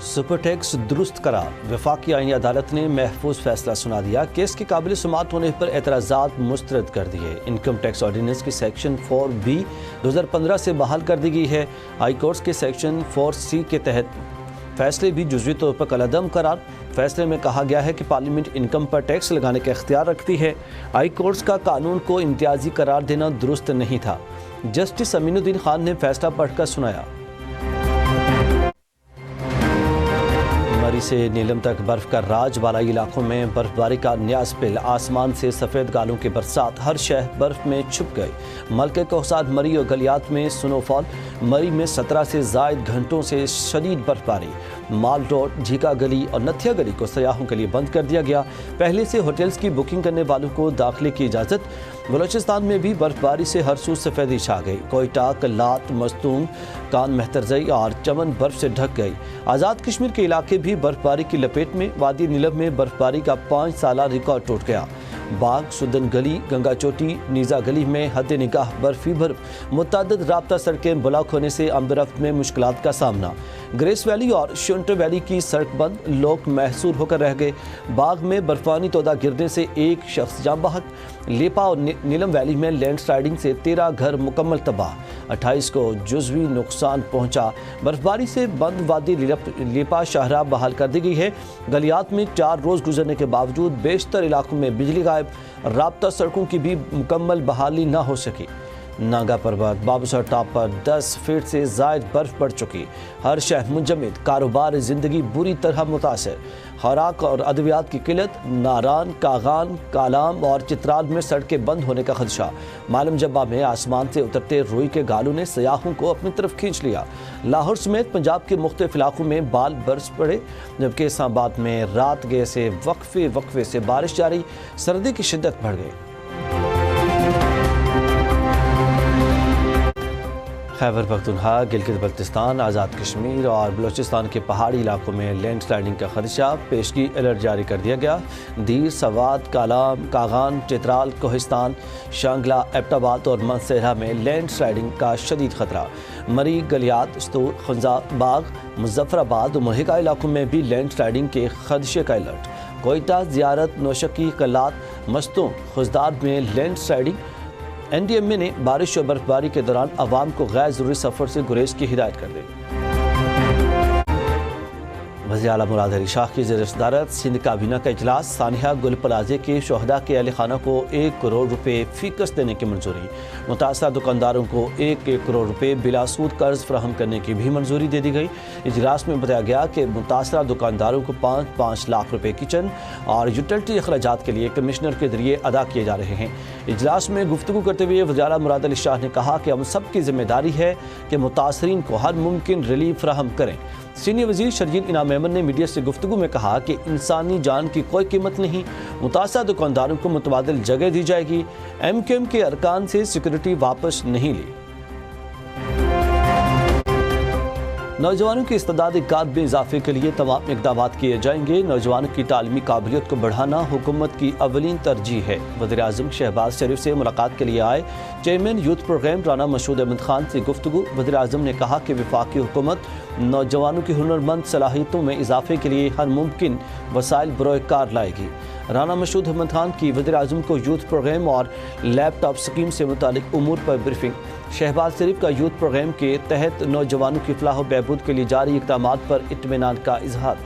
Super tax दुरुस्त करार। वफाकी आईनी अदालत ने महफूज फैसला सुना दिया। केस के काबिल सुमात होने पर एतराज़ात मुस्तरद कर दिए। इनकम टैक्स ऑर्डिनेंस की सेक्शन 4B 2015 से बहाल कर दी गई है। हाई कोर्ट के सेक्शन 4C के तहत फैसले भी जुज़वी तौर पर कलअदम करार। फैसले में कहा गया है कि पार्लियामेंट इनकम पर टैक्स लगाने का इख्तियार रखती है। हाई कोर्ट का कानून को इम्तियाजी करार देना दुरुस्त नहीं था। जस्टिस अमीनुद्दीन खान ने फैसला पढ़कर सुनाया। मरी से नीलम तक बर्फ का राज। बालाई इलाकों में बर्फबारी का न्यास पिल। आसमान से सफ़ेद गालों की बरसात। हर शहर बर्फ में छुप गई। मलके कोहसाद, मरी और गलियात में स्नोफॉल। मरी में 17 से ज़ायद घंटों से शदीद बर्फबारी। माल रोड, झीका गली और नथिया गली को सयाहों के लिए बंद कर दिया गया। पहले से होटल्स की बुकिंग करने वालों को दाखिले की इजाज़त। बलोचिस्तान में भी बर्फबारी से हर सू सफ़ेदी छा गई। कोयटा, कल्लात, मस्तूम, कान मेहतरजई और चमन बर्फ से ढक गई। आज़ाद कश्मीर के इलाके भी बर्फबारी की लपेट में। वादी नीलम में बर्फबारी का 5 साला रिकॉर्ड टूट गया। बाग, सुदन गली, गंगा चोटी, नीजा गली में हद निगाह बर्फी बर्फ। मुतअद्दिद राब्ता सड़कें ब्लॉक होने से आमदरफ्त में मुश्किलात का सामना। ग्रेस वैली और शुंटर वैली की सड़क बंद। लोग महसूर होकर रह गए। बाग में बर्फानी तोदा गिरने से एक शख्स जाँ बहक। लेपा और नीलम वैली में लैंडस्लाइडिंग से 13 घर मुकम्मल तबाह। 28 को जुज़वी नुकसान पहुंचा। बर्फबारी से बंद वादी लेपा शाहरा बहाल कर दी गई है। गलियात में 4 रोज़ गुजरने के बावजूद बेशतर इलाकों में बिजली गायब। राब्ता सड़कों की भी मुकम्मल बहाली न हो सकी। नागा पर्वत, बाबूसर टॉप पर 10 फीट से ज़ायद बर्फ पड़ चुकी। हर शहर मुंजमद। कारोबार ज़िंदगी बुरी तरह मुतासर। खुराक और अद्वियात की किल्लत। नारान, कागान, कालाम और चित्राल में सड़कें बंद होने का खदशा। मालम जब्बा में आसमान से उतरते रुई के गालों ने सयाहों को अपनी तरफ खींच लिया। लाहौर समेत पंजाब के मुख्तलिफ इलाकों में बाल बरस पड़े, जबकि इस्लामाबाद में रात गए से वक्फे से बारिश जारी। सर्दी की शिद्दत बढ़ गई। खैबर पख्तूनख्वा, गिलगित बल्तिस्तान, आज़ाद कश्मीर और बलोचिस्तान के पहाड़ी इलाकों में लैंडस्लाइडिंग का खदशा। पेशगी अलर्ट जारी कर दिया गया। दीर, सवात, कालाम, कागान, चित्राल, कोहिस्तान, शांगला, एबटाबाद और मनसेरा में लैंडस्लाइडिंग का शदीद खतरा। मरी, गलियात, स्तूर, खंजा, बाग, मुजफ्फराबाद और महका इलाकों में भी लैंडस्लाइडिंग के खदशे का अलर्ट। कोयटा, ज़ियारत, नौशकी, कल्लात, मस्तूम, खुजदार में लैंडस्लाइडिंग। NDMA ने बारिश और बर्फबारी के दौरान अवाम को गैर ज़रूरी सफ़र से गुरेज की हिदायत कर दी। वज़ीर आला मुराद अली शाह की ज़ेर सदारत सिंध काबीना का इजलास। सानिया गुल प्लाजे के शोहदा के अहल खाना को 1 करोड़ रुपए फ़ीकस देने की मंजूरी। मुतासरा दुकानदारों को 1 करोड़ रुपए बिला सूद कर्ज फराहम करने की भी मंजूरी दे दी गई। इजलास में बताया गया कि मुतासरा दुकानदारों को 5-5 लाख रुपए किचन और यूटिलिटी अखराजात के लिए कमिश्नर के जरिए अदा किए जा रहे हैं। इजलास में गुफ्तगू करते हुए वज़ीर आला मुराद अली शाह ने कहा कि हम सब की जिम्मेदारी है कि मुतासरीन को हर मुमकिन रिलीफ फराहम करें। सीनियर वज़ीर शर्जील इनाम मेमन ने मीडिया से गुफ्तगू में कहा कि इंसानी जान की कोई कीमत नहीं। मुतासरा दुकानदारों को मुतबादिल जगह दी जाएगी। MQM के अरकान से सिक्योरिटी वापस नहीं ली। नौजवानों की इस्तेदाद काद में इजाफे के लिए तमाम इक़दाम किए जाएंगे। नौजवानों की तालीमी काबिलियत को बढ़ाना हुकूमत की अवलीन तरजीह है। वज़ीर आज़म शहबाज शरीफ से मुलाकात के लिए आए chairman youth program Rana Mashhood Ahmad Khan से गुफ्तगू। वज़ीर आज़म ने कहा कि वफाकी हुकूमत नौजवानों की हुनरमंद सलाहियतों में इजाफे के लिए हर मुमकिन वसाइल बरोए कार लाएगी। राना मशहूद अहमद खान की वज़ीर आज़म को यूथ प्रोग्राम और लैपटॉप स्कीम से मुतालिक उमूर पर ब्रीफिंग। शहबाज शरीफ का यूथ प्रोग्राम के तहत नौजवानों की फलाह व बहबूद के लिए जारी इक़दामात पर इत्मीनान का इजहार।